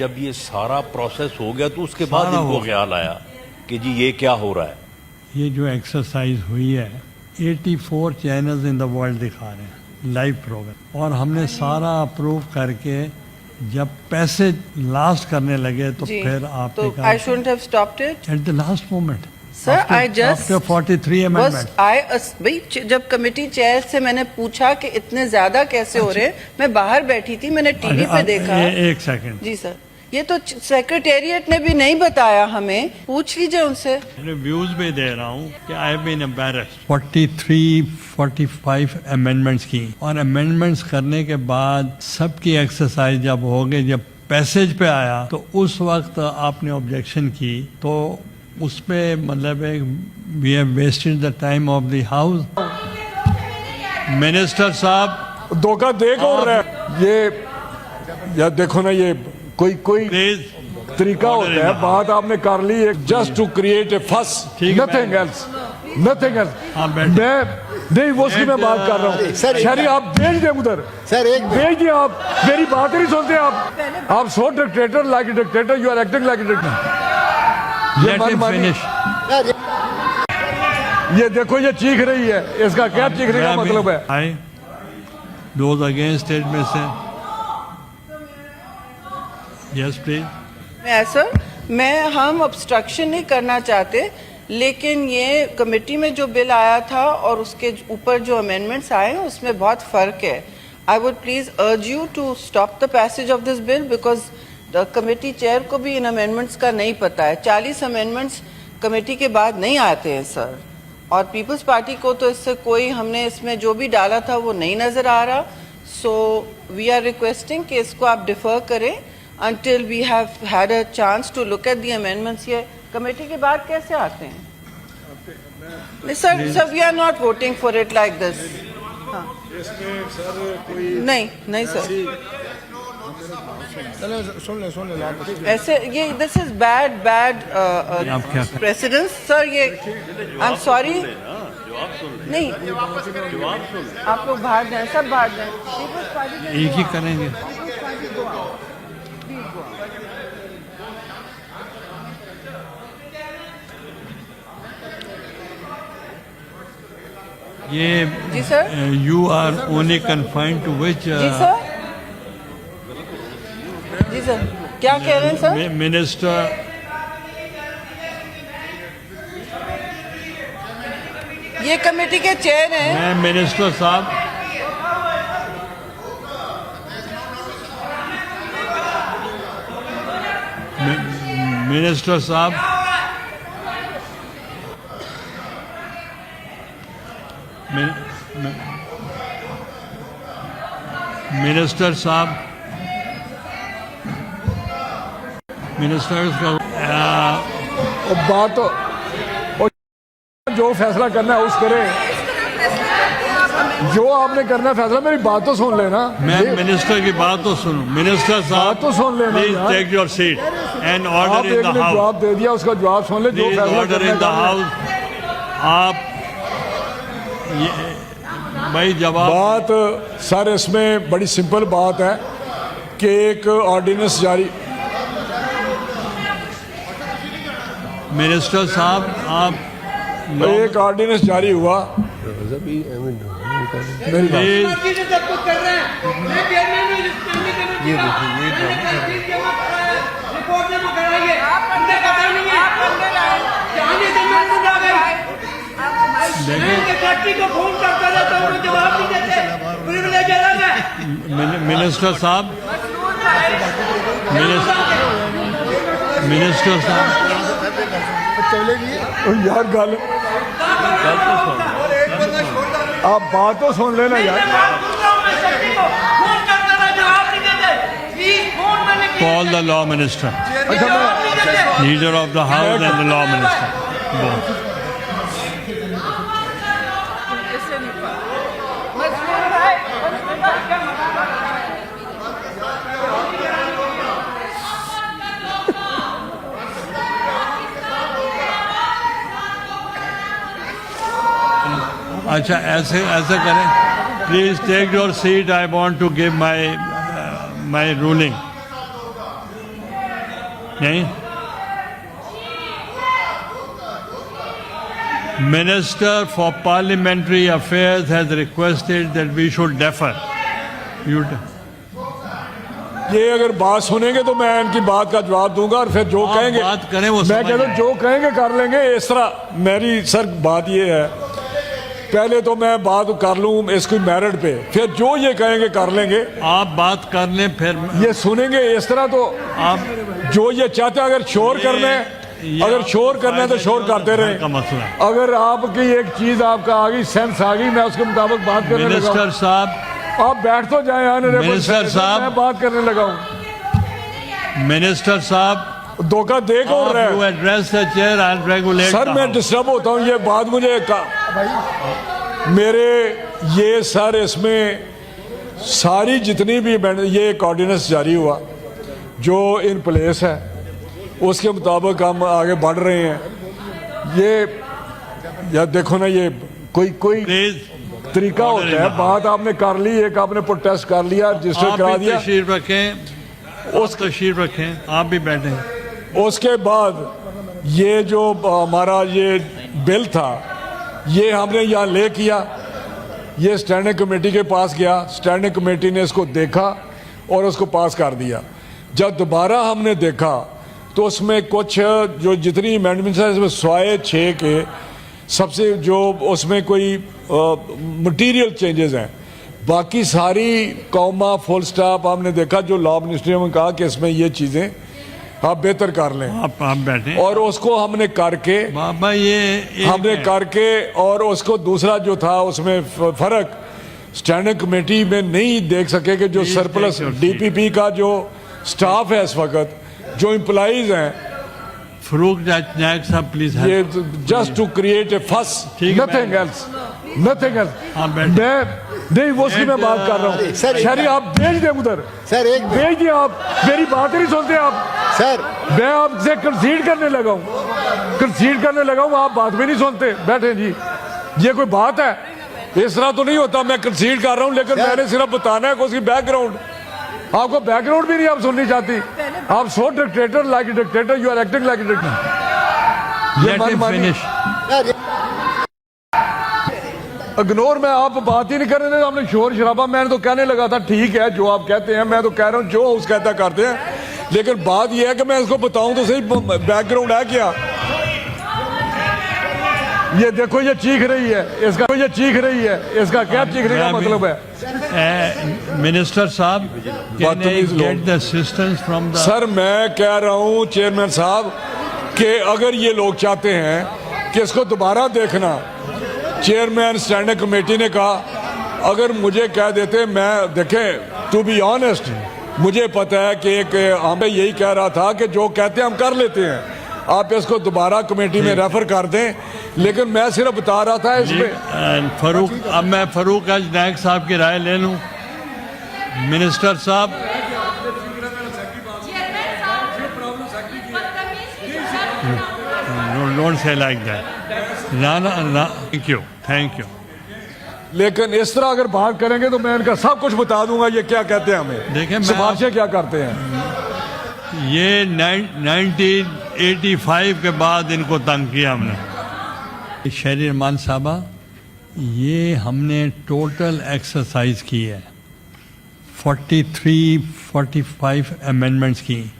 जब ये सारा प्रोसेस हो गया तो उसके बाद इनको ख्याल आया कि जी ये क्या हो रहा है। ये जो एक्सरसाइज हुई है 84 चैनल्स इन द वर्ल्ड दिखा रहे हैं लाइव प्रोग्राम, और हमने सारा अप्रूव करके जब पैसे लास्ट करने लगे तो फिर आपने कहा I shouldn't have stopped it at the last moment. Sir I just after 43 amendment भाई जब कमेटी चेयर से मैंने पूछा कि इतने ज्यादा कैसे हो रहे हैं, मैं बाहर बैठी थी, मैंने टीवी पे देखा। एक सेकंड जी सर, ये तो सेक्रेटेरिएट ने भी नहीं बताया हमें, पूछ लीजिए उनसे। व्यूज भी दे रहा हूँ कि I have been embarrassed 43-45 amendments की, और अमेंडमेंट्स करने के बाद सबकी एक्सरसाइज जब हो गई, जब पैसेज पे आया तो उस वक्त आपने ऑब्जेक्शन की, तो उसमें मतलब we have wasted the time of the house. Minister साहब धोखा दे कौन रहा है ये, या देखो ना, ये कोई तरीका होता है। बात आपने कर ली है जस्ट टू क्रिएट ए फस, नथिंग एल्स, नथिंग एल्स। मैं नहीं वो उसकी मैं बात कर रहा हूँ। शहरी आप भेज दें उधर, सर एक भेज दिए, आप मेरी बात ही नहीं सुनते। आप so dictator like a dictator, you are acting like a dictator. ये देखो ये चीख रही है, इसका क्या चीखने का मतलब है? दोज अगेंस्ट इट में से यस प्लीज। हम ऑब्स्ट्रक्शन नहीं करना चाहते, लेकिन ये कमेटी में जो बिल आया था और उसके ऊपर जो अमेंडमेंट्स आए हैं उसमें बहुत फर्क है। I would please urge you to stop the passage of this bill, because committee chair को भी इन अमेंडमेंट्स का नहीं पता है। 40 अमेंडमेंट्स कमेटी के बाद नहीं आते हैं सर, और पीपल्स पार्टी को तो इससे कोई, हमने इसमें जो भी डाला था वो नहीं नजर आ रहा। सो वी आर रिक्वेस्टिंग कि इसको आप डिफर करें until we have had a chance to look at the amendments. ये कमेटी के बाद कैसे आते हैं? Sir we are not voting for it like this. हाँ। नहीं सर, ऐसे ये this is bad precedence sir. ये I'm sorry, नहीं आप लोग बाहर जाए, सब बाहर जाए, एक ही करेंगे। ये जी sir, you are only confined to which? जी सर, क्या कह रहे हैं सर? मिनिस्टर, ये कमेटी के चेयर हैं। मैं मिनिस्टर साहब, मिनिस्टर साहब, मिनिस्टर साहब, मिनिस्टर्स का बात तो जो फैसला करना है उस करें, जो आपने करना है फैसला। मेरी बात तो सुन लेना। मैं मिनिस्टर की बात तो सुनो। मिनिस्टर साहब तो सुन लेना, please take your seat and order in the house. जवाब दे दिया, उसका जवाब सुन ले। जो फैसला ऑर्डर इन द हाउस। आप भाई जवाब बात सर, इसमें बड़ी सिंपल बात है कि एक ऑर्डिनेंस जारी, मिनिस्टर साहब आप एक ऑर्डिनेंस जारी हुआ। मिनिस्टर साहब, मिनिस्टर साहब यार गल आप बात तो सुन लेना यार। Call the law minister, leader of the house and the law minister. अच्छा ऐसे करें, please take your seat, I want to give my ruling. नहीं, Minister for Parliamentary Affairs has requested that we should defer. ये अगर बात सुनेंगे तो मैं इनकी बात का जवाब दूंगा और फिर जो आप कहेंगे बात करें वो मैं समझ कहता हूं आए। जो कहेंगे कर लेंगे। इस तरह मेरी सर बात ये है, पहले तो मैं बात कर लूं इसकी मेरिट पे, फिर जो ये कहेंगे कर लेंगे। आप बात कर लें फिर ये सुनेंगे इस तरह तो आप जो ये चाहते हैं, अगर शोर करना है, अगर शोर करना है तो शोर करते का रहे। मसला है। अगर आपकी एक चीज आपका आ गई, सेंस आ गई, मैं उसके मुताबिक बात करने लगा हूं। मिनिस्टर साहब, आप बैठ तो जाए ऑनरेबल मिनिस्टर साहब, मैं बात करने लगा हूं। मिनिस्टर साहब, धोखा दे कौन रहा you है? address the chair and regulate sir the मैं house. डिस्टर्ब होता हूँ, ये बात मुझे मेरे ये सर इसमें सारी जितनी भी ये ऑर्डिनेंस जारी हुआ जो इन प्लेस है उसके मुताबिक हम आगे बढ़ रहे हैं। ये या देखो ना, ये कोई Please, तरीका होता है। बात आपने कर ली, एक आपने प्रोटेस्ट कर लिया, रजिस्टर आप करा भी दिया, तशरीफ रखें, उस तशरीफ रखें, आप भी बैठें। उसके बाद ये जो हमारा ये बिल था ये हमने यहाँ ले किया, ये स्टैंडिंग कमेटी के पास गया, स्टैंडिंग कमेटी ने इसको देखा और उसको पास कर दिया। जब दोबारा हमने देखा तो उसमें कुछ जो जितनी अमेंडमेंट्स है इसमें 106 के सबसे जो उसमें कोई मटेरियल चेंजेस हैं, बाकी सारी कॉमा फुल स्टॉप हमने देखा। जो लॉ मिनिस्ट्री ने कहा कि इसमें ये चीज़ें आप बेहतर कर लें, आप बैठें और उसको हमने करके बाबा ये हमने करके और उसको दूसरा जो था उसमें फर्क स्टैंडिंग कमेटी में नहीं देख सके कि जो सरप्लस डीपीपी का जो स्टाफ है इस वक्त, जो एम्प्लॉइज हैं, फरूक नायक साहब प्लीज ये जस्ट टू क्रिएट ए फस, ठीक है, नथिंग एल्स, नथिंग एल्स। हाँ, बैठे। मैं नहीं वो उसकी मैं बात कर रहा हूँ। सर, शहरी आप भेज दें उधर, सर एक भेज दिए, आप मेरी बात ही नहीं सुनते आप। सर मैं आपसे कंसीड करने लगा हूँ, कंसीड करने लगा हूँ, आप बात भी नहीं सुनते। बैठे जी, ये कोई बात है? इस तरह तो नहीं होता। मैं कंसीड कर रहा हूँ लेकिन मैंने सिर्फ बताना है कि उसकी बैकग्राउंड, आपको बैकग्राउंड भी नहीं आप सुननी चाहती। आप so dictator like a dictator, you are acting like a dictator. ये लेट हिम मनमानी फिनिश। इग्नोर, मैं आप बात ही नहीं कर रहे थे, हमने शोर शराबा, मैंने तो कहने लगा था ठीक है जो आप कहते हैं, मैं तो कह रहा हूँ जो हाउस कहता करते हैं, लेकिन बात यह है कि मैं इसको बताऊं तो सही बैकग्राउंड है क्या। ये देखो ये चीख रही है, इसका ये चीख रही है, इसका क्या चीखने का मतलब है? मिनिस्टर साहब, बदतमीज लोग। Get the assistance from the sir मैं कह रहा हूं चेयरमैन साहब कि अगर ये लोग चाहते हैं कि इसको दोबारा देखना, चेयरमैन स्टैंडिंग कमेटी ने कहा अगर मुझे कह देते, मैं देखें टू बी ऑनेस्ट मुझे पता है कि एक हमें यही कह रहा था कि जो कहते हैं हम कर लेते हैं, आप इसको दोबारा कमेटी में रेफर कर दें, लेकिन मैं सिर्फ बता रहा था इसमें। फरूक, अब मैं फरूक नायक साहब की राय ले लूं। मिनिस्टर साहब, डोंट से लाइक दैट। ना, थैंक यू। लेकिन इस तरह अगर बात करेंगे तो मैं इनका सब कुछ बता दूंगा ये क्या कहते हैं, हमें देखें, मैं सिफारिशें क्या करते हैं। ये 1985 के बाद इनको तंग किया हमने। शहरी रहमान साहबा, ये हमने टोटल एक्सरसाइज की है, 43-45 अमेंडमेंट्स की,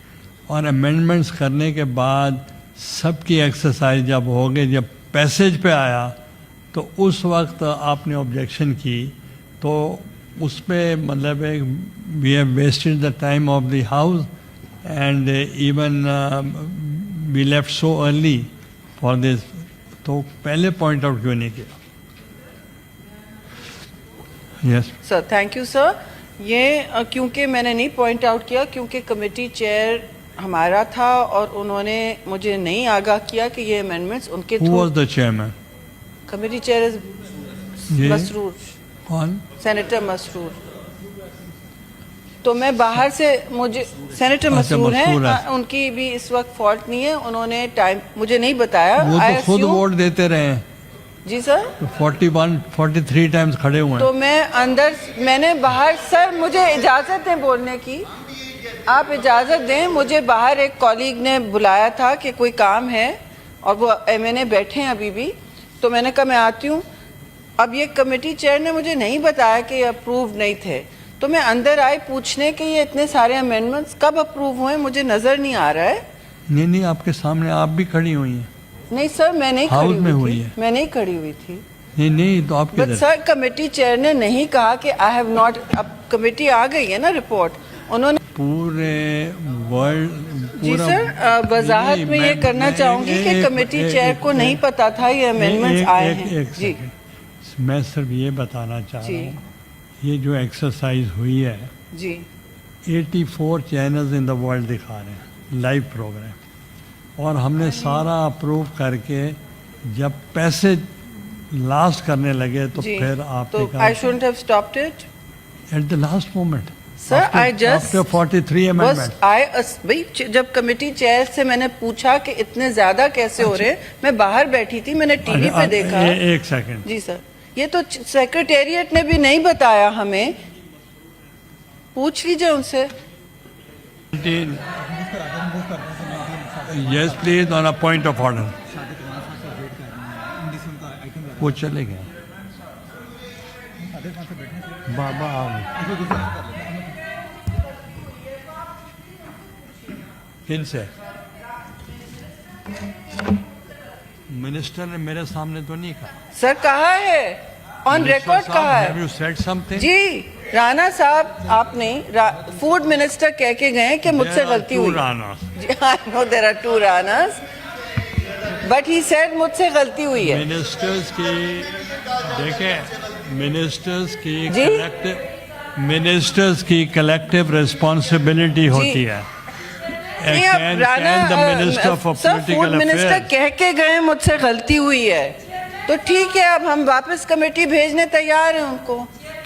और अमेंडमेंट्स करने के बाद सबकी एक्सरसाइज जब हो गई, जब पैसेज पे आया तो उस वक्त आपने ऑब्जेक्शन की, तो उस पर मतलब we have wasted the time of the house and even we left so early for this. तो पहले पॉइंट आउट क्यों नहीं किया? Yes sir, thank you sir. ये क्योंकि मैंने नहीं पॉइंट आउट किया क्योंकि कमेटी चेयर हमारा था और उन्होंने मुझे नहीं आगाह किया कि ये अमेंडमेंट्स उनके who was the chairman? Committee chair is Masroor, कौन? सेनेटर मसरूर। तो मैं बाहर से, मुझे सेनेटर अच्छा, मसरूर मसरूर हैं, है। उनकी भी इस वक्त फॉल्ट नहीं है, उन्होंने टाइम मुझे नहीं बताया। वो I तो खुद assume- वोट देते रहे हैं, जी सर। तो 43 टाइम्स खड़े हुए तो हैं। मैं अंदर, मैंने बाहर, सर मुझे इजाजत है बोलने की। आप इजाजत दें, मुझे बाहर एक कॉलीग ने बुलाया था कि कोई काम है और वो एमएनए बैठे हैं अभी भी, तो मैंने कहा मैं आती हूँ। अब ये कमेटी चेयर ने मुझे नहीं बताया कि ये अप्रूव नहीं थे, तो मैं अंदर आई पूछने कि ये इतने सारे अमेंडमेंट्स कब अप्रूव हुए, मुझे नजर नहीं आ रहा है। नहीं, आपके सामने आप भी खड़ी हुई हैं। नहीं सर, मैं नहीं हाउस खड़ी में हुई हुई थी, है। मैं नहीं खड़ी हुई थी। नहीं तो आप बट सर कमेटी चेयर ने नहीं कहा कि आई हैव नॉट, अब कमेटी आ गई है ना रिपोर्ट, उन्होंने पूरे वर्ल्ड जी सर वजाहत में ये करना चाहूंगी कि कमेटी चेयर को नहीं पता था ये अमेंडमेंट्स आए हैं जी। मैं सिर्फ ये बताना चाह जी। रहा हूँ, ये जो एक्सरसाइज हुई है जी 84 चैनल्स इन द वर्ल्ड दिखा रहे हैं लाइव प्रोग्राम, और हमने सारा अप्रूव करके जब पैसे लास्ट करने लगे तो जी, फिर आपने तो I shouldn't have stopped it at the last moment sir. I just after 43 amendment भाई जब कमेटी चेयर से मैंने पूछा कि इतने ज्यादा कैसे हो रहे हैं, मैं बाहर बैठी थी, मैंने टीवी पे देखा। एक सेकंड जी सर, ये तो सेक्रेटेरिएट ने भी नहीं बताया हमें, पूछ लीजिए उनसे। Yes please, on a point of order. वो चले गए, बाबा आ गए। किन से? मिनिस्टर ने मेरे सामने तो नहीं कहा। सर कहा है, ऑन रिकॉर्ड कहा है। Have you said something? जी राणा साहब, आपने फूड मिनिस्टर कह के गए कि मुझसे गलती हुई। I know there are two Ranas, but he said मुझसे गलती हुई है। मिनिस्टर्स की देखें, मिनिस्टर्स की कलेक्टिव रिस्पॉन्सिबिलिटी होती है। नहीं, अब राणा सब फूड मिनिस्टर कह के गए मुझसे गलती हुई है, तो ठीक है, अब हम वापस कमेटी भेजने तैयार हैं उनको।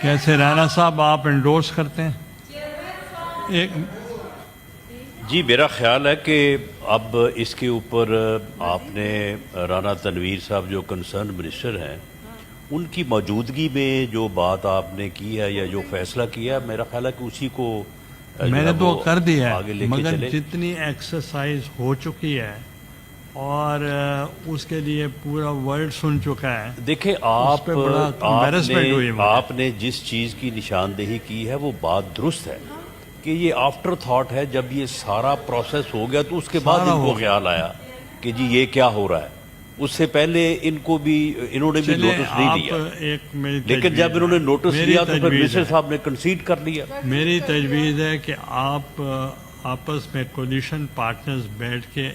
कैसे राणा साहब आप एंडोर्स करते हैं? जी मेरा ख्याल है कि अब इसके ऊपर आपने राणा तनवीर साहब जो कंसर्न मिनिस्टर हैं उनकी मौजूदगी में जो बात आपने की है या जो फैसला किया, मेरा ख्याल है कि उसी को मैंने तो कर दिया आगे है, लेके मगर चले। जितनी एक्सरसाइज हो चुकी है और उसके लिए पूरा वर्ल्ड सुन चुका है। देखिए उस पे बड़ा embarrassment हुई मुझे। आपने जिस चीज की निशानदेही की है वो बात दुरुस्त है कि ये आफ्टर थॉट है, जब ये सारा प्रोसेस हो गया तो उसके बाद सारा इनको हो ख्याल आया कि जी ये क्या हो रहा है। उससे पहले इनको भी इन्होंने भी चलिए, नोटिस नहीं आप दिया, एक मेरी लेकिन तजवीज़ जब इन्होंने है। नोटिस मेरी दिया तो फिर तजवीज़ मिनिस्टर है। साहब ने कंसीड कर लिया। मेरी तजवीज़ है कि आप आपस में कोलिशन पार्टनर्स बैठ के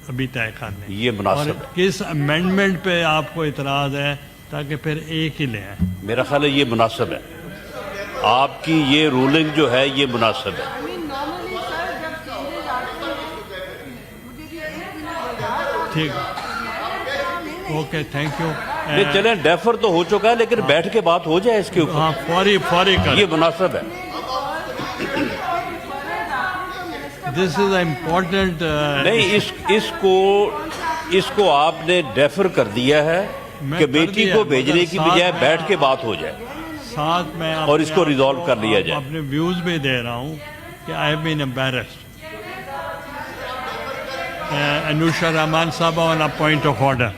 अभी तय कर लें ये मुनासिब और है। किस अमेंडमेंट पे आपको इतराज है, ताकि फिर एक ही ले आए। मेरा ख्याल है ये मुनासिब है, आपकी ये रूलिंग जो है ये मुनासिब है। ठीक, ओके, थैंक यू। ये चले डेफर तो हो चुका है, लेकिन बैठ के बात हो जाए इसके ऊपर, हाँ, फौरी कर। ये मुनासिब है। This is important. नहीं, इसको आपने डेफर कर दिया है कि बेटी को भेजने की बजाय बैठ के बात हो जाए साथ में और इसको रिजॉल्व कर लिया जाए। अपने व्यूज भी दे रहा हूँ कि I have been embarrassed. Anusha Rahman साहब on a point of order.